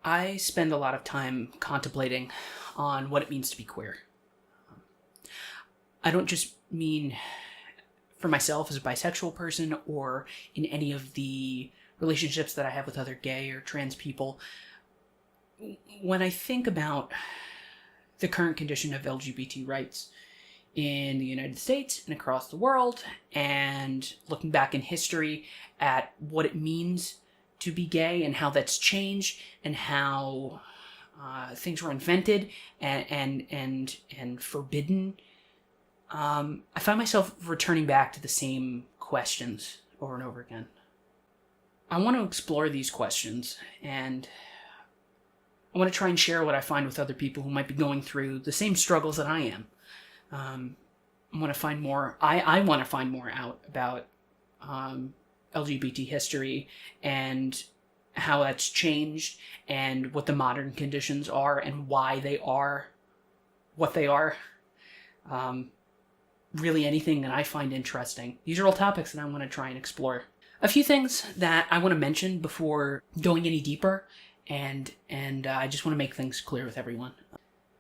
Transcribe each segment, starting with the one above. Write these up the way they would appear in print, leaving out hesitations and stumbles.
I spend a lot of time contemplating on what it means to be queer. I don't just mean for myself as a bisexual person or in any of the relationships that I have with other gay or trans people. When I think about the current condition of LGBT rights in the United States and across the world, and looking back in history at what it means to be gay and how that's changed and how things were invented and forbidden, I find myself returning back to the same questions over and over again. I want to explore these questions, and I want to try and share what I find with other people who might be going through the same struggles that I am. I want to find more. I want to find more out about LGBT history and how that's changed and what the modern conditions are and why they are what they are. Really anything that I find interesting. These are all topics that I want to try and explore. A few things that I want to mention before going any deeper, and I just want to make things clear with everyone.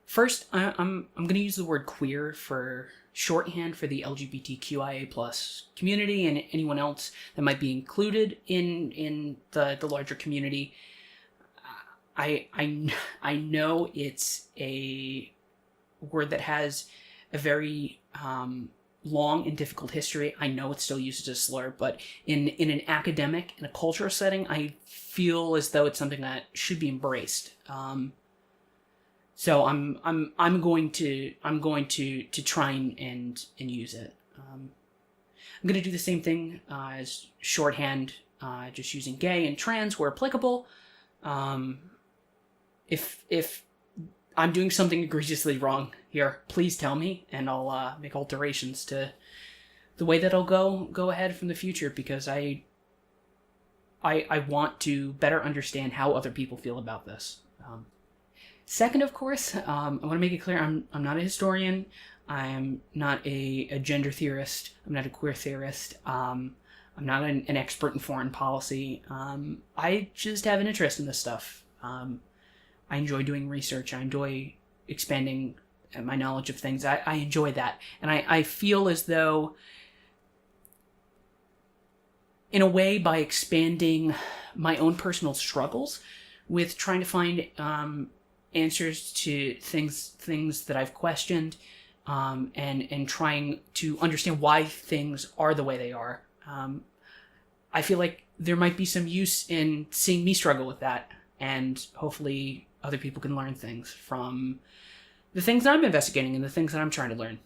First, I'm going to use the word queer for shorthand for the LGBTQIA+ community and anyone else that might be included in the larger community. I know it's a word that has a very long and difficult history. I know it's still used as a slur, but in an academic, in a cultural setting, I feel as though it's something that should be embraced. So I'm going to try and use it. I'm going to do the same thing as shorthand, just using gay and trans where applicable. If I'm doing something egregiously wrong here, please tell me, and I'll make alterations to the way that I'll go ahead from the future, because I want to better understand how other people feel about this. Second, of course, I want to make it clear I'm not a historian. I'm not a gender theorist. I'm not a queer theorist. I'm not an expert in foreign policy. I just have an interest in this stuff. I enjoy doing research. I enjoy expanding my knowledge of things. I enjoy that. And I feel as though, in a way, by expanding my own personal struggles with trying to find answers to things that I've questioned, and trying to understand why things are the way they are, I feel like there might be some use in seeing me struggle with that, and hopefully other people can learn things from the things I'm investigating and the things that I'm trying to learn.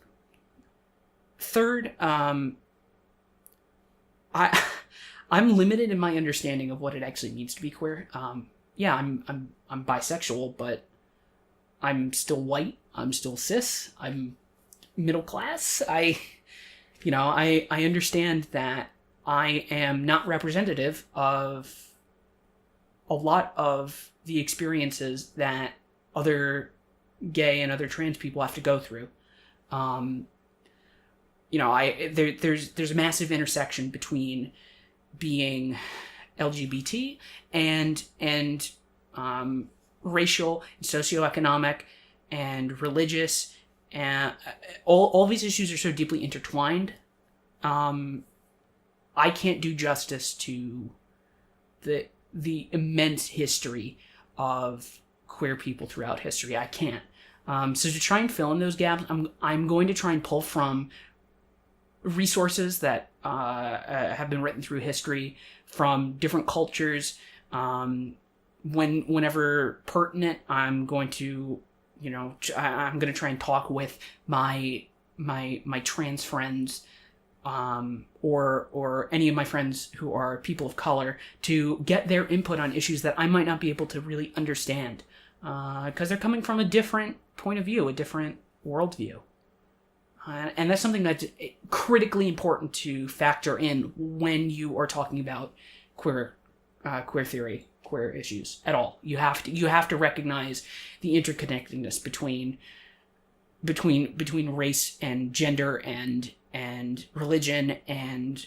Third, I'm limited in my understanding of what it actually means to be queer. Yeah, I'm bisexual, but I'm still white. I'm still cis. I'm middle class. I understand that I am not representative of a lot of the experiences that other gay and other trans people have to go through. There's a massive intersection between being LGBT and racial and socioeconomic and religious, and all these issues are so deeply intertwined. I can't do justice to the immense history of queer people throughout history. I can't. So to try and fill in those gaps, I'm going to try and pull from resources that have been written through history from different cultures. Whenever pertinent, I'm going to try and talk with my trans friends, or any of my friends who are people of color, to get their input on issues that I might not be able to really understand, because they're coming from a different point of view, a different worldview. And that's something that's critically important to factor in when you are talking about queer theory, queer issues at all. You have to recognize the interconnectedness between race and gender and religion and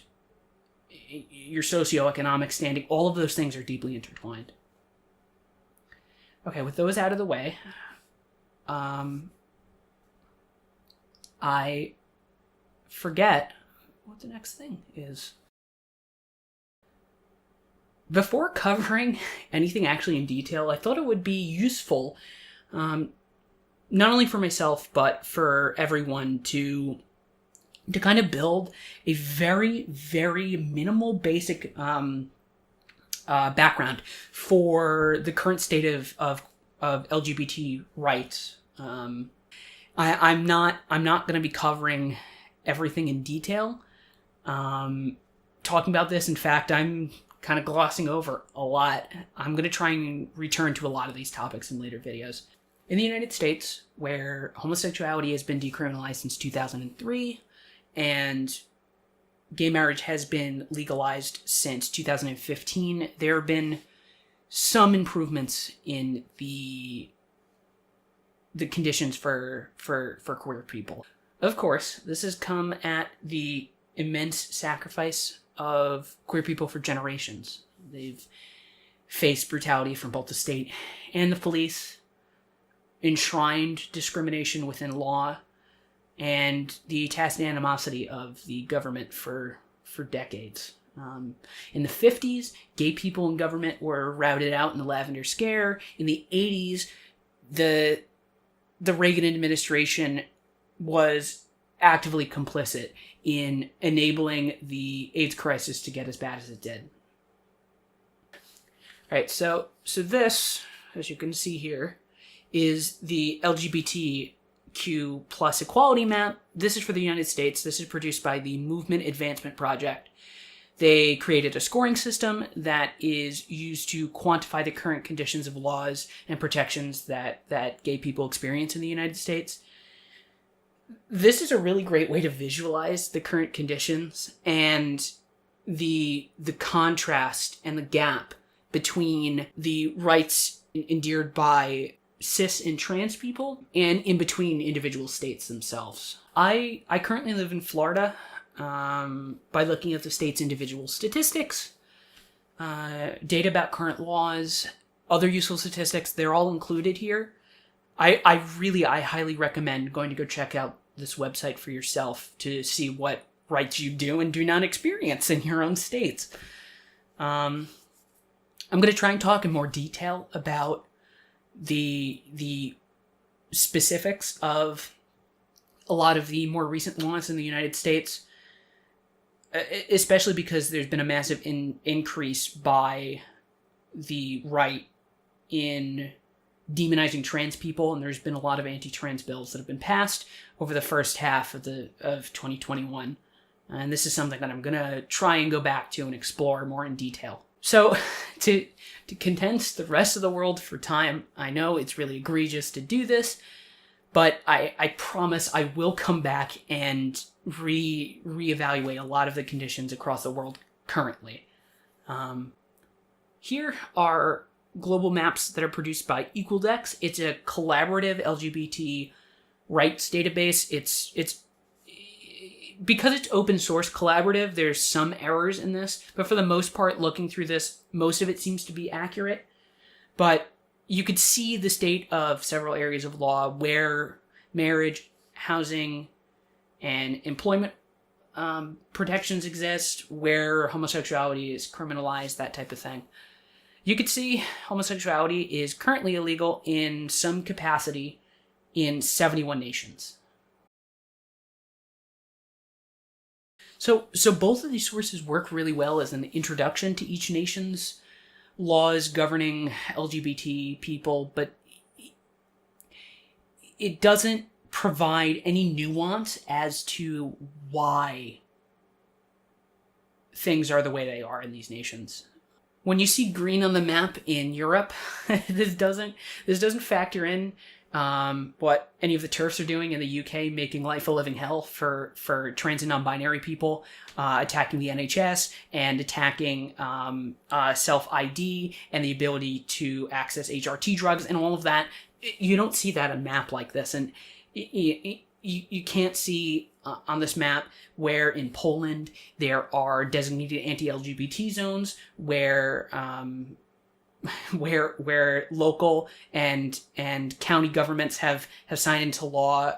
your socioeconomic standing. All of those things are deeply intertwined. Okay, with those out of the way, I forget what the next thing is. Before covering anything actually in detail, I thought it would be useful, not only for myself, but for everyone to kind of build a very, very minimal basic background for the current state of LGBT rights. I'm not going to be covering everything in detail. Talking about this, in fact, I'm kind of glossing over a lot. I'm going to try and return to a lot of these topics in later videos. In the United States, where homosexuality has been decriminalized since 2003, and gay marriage has been legalized since 2015, there have been some improvements in the conditions for queer people. Of course, this has come at the immense sacrifice of queer people for generations. They've faced brutality from both the state and the police, enshrined discrimination within law, and the tacit animosity of the government for decades. In the 50s, gay people in government were routed out in the Lavender Scare. In the 80s, the Reagan administration was actively complicit in enabling the AIDS crisis to get as bad as it did. All right, so this, as you can see here, is the LGBTQ plus equality map. This is for the United States. This is produced by the Movement Advancement Project. They created a scoring system that is used to quantify the current conditions of laws and protections that gay people experience in the United States. This is a really great way to visualize the current conditions and the contrast and the gap between the rights endeared by cis and trans people and in between individual states themselves. I currently live in Florida. By looking at the state's individual statistics, data about current laws, other useful statistics, they're all included here. I highly recommend going to go check out this website for yourself to see what rights you do and do not experience in your own states. I'm going to try and talk in more detail about the specifics of a lot of the more recent laws in the United States, especially because there's been a massive increase by the right in demonizing trans people, and there's been a lot of anti-trans bills that have been passed over the first half of 2021. And this is something that I'm going to try and go back to and explore more in detail. So, to condense the rest of the world for time, I know it's really egregious to do this, but I promise I will come back and reevaluate a lot of the conditions across the world currently. Here are global maps that are produced by Equaldex. It's a collaborative LGBT rights database. It's because it's open source collaborative, there's some errors in this, but for the most part, looking through this, most of it seems to be accurate. But you could see the state of several areas of law where marriage, housing, and employment protections exist, where homosexuality is criminalized, that type of thing. You could see homosexuality is currently illegal in some capacity in 71 nations. So both of these sources work really well as an introduction to each nation's laws governing LGBT people, but it doesn't provide any nuance as to why things are the way they are in these nations. When you see green on the map in Europe, this doesn't factor in what any of the TERFs are doing in the UK, making life a living hell for trans and non-binary people, attacking the NHS, and attacking self-ID and the ability to access HRT drugs and all of that. You don't see that on a map like this, and you can't see on this map where in Poland there are designated anti-LGBT zones where where local and county governments have signed into law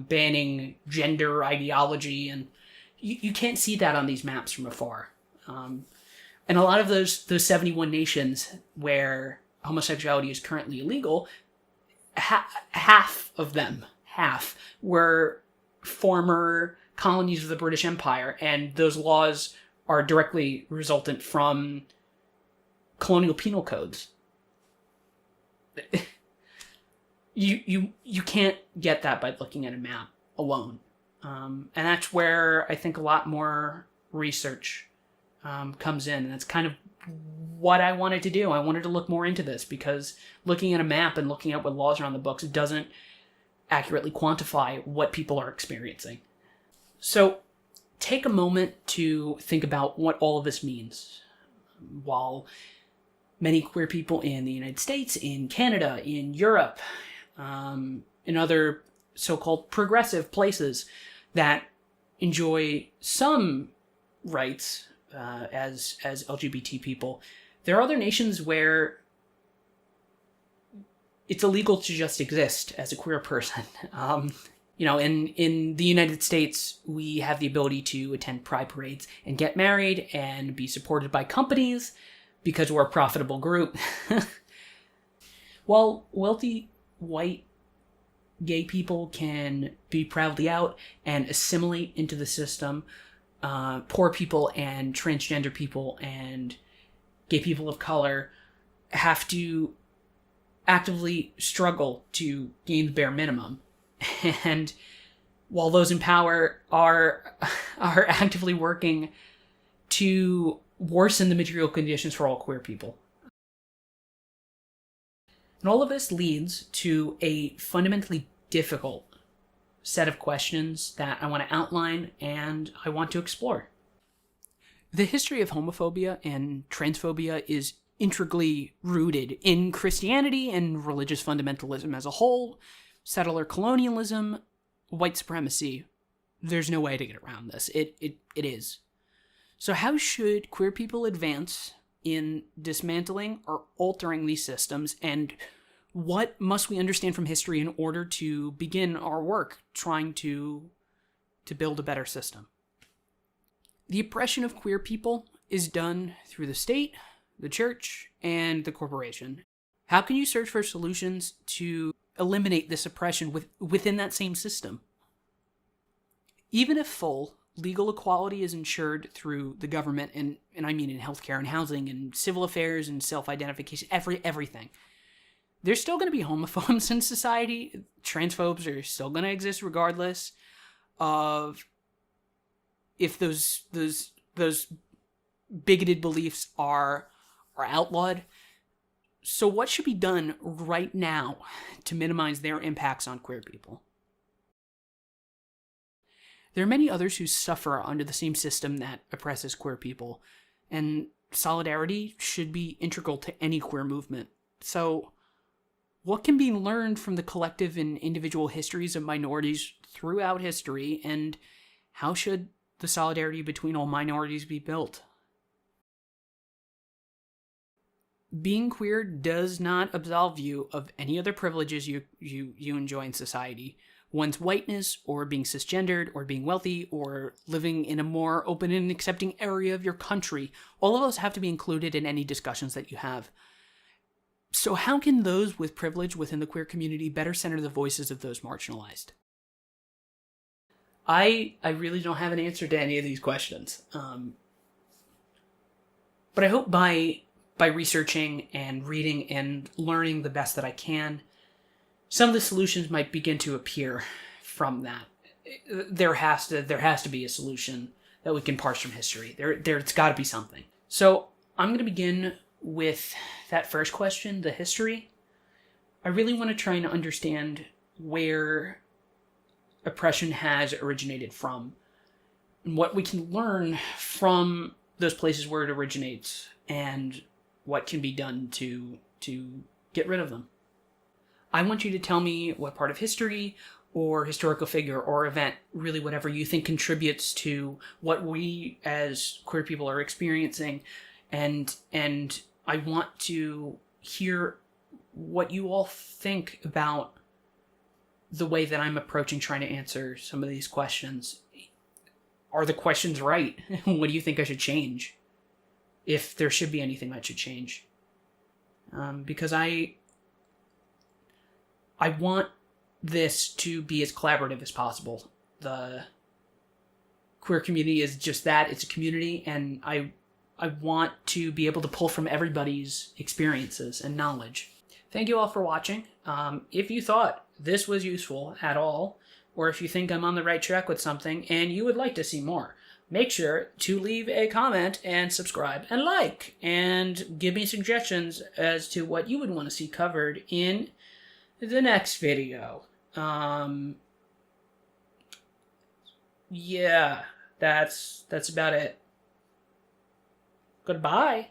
banning gender ideology, and you can't see that on these maps from afar. And a lot of those 71 nations where homosexuality is currently illegal, half of them were former colonies of the British Empire, and those laws are directly resultant from colonial penal codes. You can't get that by looking at a map alone. And that's where I think a lot more research comes in. And that's kind of what I wanted to do. I wanted to look more into this, because looking at a map and looking at what laws are on the books doesn't accurately quantify what people are experiencing. So take a moment to think about what all of this means. While many queer people in the United States, in Canada, in Europe, in other so-called progressive places that enjoy some rights as LGBT people, there are other nations where it's illegal to just exist as a queer person. In the United States, we have the ability to attend pride parades and get married and be supported by companies because we're a profitable group. While wealthy white gay people can be proudly out and assimilate into the system, poor people and transgender people and gay people of color have to actively struggle to gain the bare minimum. And while those in power are actively working to worsen the material conditions for all queer people. And all of this leads to a fundamentally difficult set of questions that I want to outline and I want to explore. The history of homophobia and transphobia is integrally rooted in Christianity and religious fundamentalism as a whole, settler colonialism, white supremacy. There's no way to get around this. It is. So how should queer people advance in dismantling or altering these systems, and what must we understand from history in order to begin our work trying to build a better system? The oppression of queer people is done through the state, the church, and the corporation. How can you search for solutions to eliminate this oppression within that same system? Even if full legal equality is ensured through the government, and I mean in healthcare and housing and civil affairs and self-identification, everything, there's still going to be homophobes in society. Transphobes are still going to exist regardless of if those bigoted beliefs are outlawed. So what should be done right now to minimize their impacts on queer people? There are many others who suffer under the same system that oppresses queer people, and solidarity should be integral to any queer movement. So what can be learned from the collective and individual histories of minorities throughout history, and how should the solidarity between all minorities be built? Being queer does not absolve you of any other privileges you enjoy in society. One's whiteness, or being cisgendered, or being wealthy, or living in a more open and accepting area of your country, all of those have to be included in any discussions that you have. So how can those with privilege within the queer community better center the voices of those marginalized? I really don't have an answer to any of these questions. But I hope by researching and reading and learning the best that I can, some of the solutions might begin to appear from that. There has to be a solution that we can parse from history. There's got to be something. So I'm going to begin with that first question, the history. I really want to try and understand where oppression has originated from, and what we can learn from those places where it originates, and what can be done to get rid of them. I want you to tell me what part of history or historical figure or event, really whatever you think contributes to what we as queer people are experiencing, and I want to hear what you all think about the way that I'm approaching trying to answer some of these questions. Are the questions right? What do you think I should change? If there should be anything I should change. Because I want this to be as collaborative as possible. The queer community is just that. It's a community, and I want to be able to pull from everybody's experiences and knowledge. Thank you all for watching. If you thought this was useful at all, or if you think I'm on the right track with something and you would like to see more, make sure to leave a comment and subscribe and like, and give me suggestions as to what you would want to see covered in the next video. Yeah, that's about it. Goodbye.